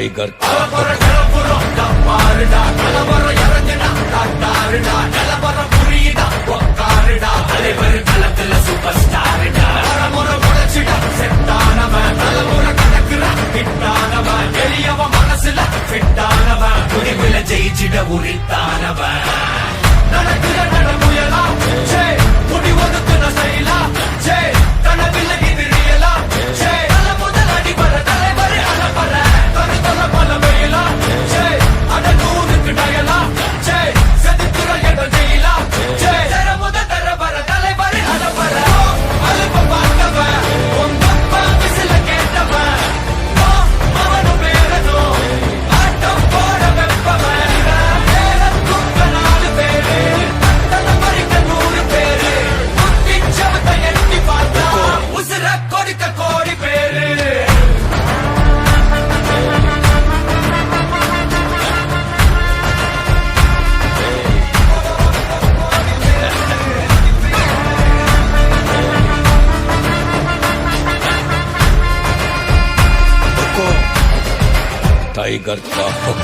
tiger ஜெயிச்சிட உரித்தானவன் நடக்கிற நடமுயலா J முடி ஒதுக்குன செயலா ஜே கனவில்ல இது ரியலா ஜே தல முதல் அடிபர தலைவரே அலப்பற தல பல வெயிலா ஜே அட நூறுக்கு டயலா ஜே செதுக்குற எட ஜெயிலா ஜே தர முதல் தர வர தலைவரே அலப்பற அலுப்ப பார்த்தவன் உங்கப்பா விசில கேட்டவன் அவனு பேரனோ ஆட்டம் போட வெப்பவன் टाइगर का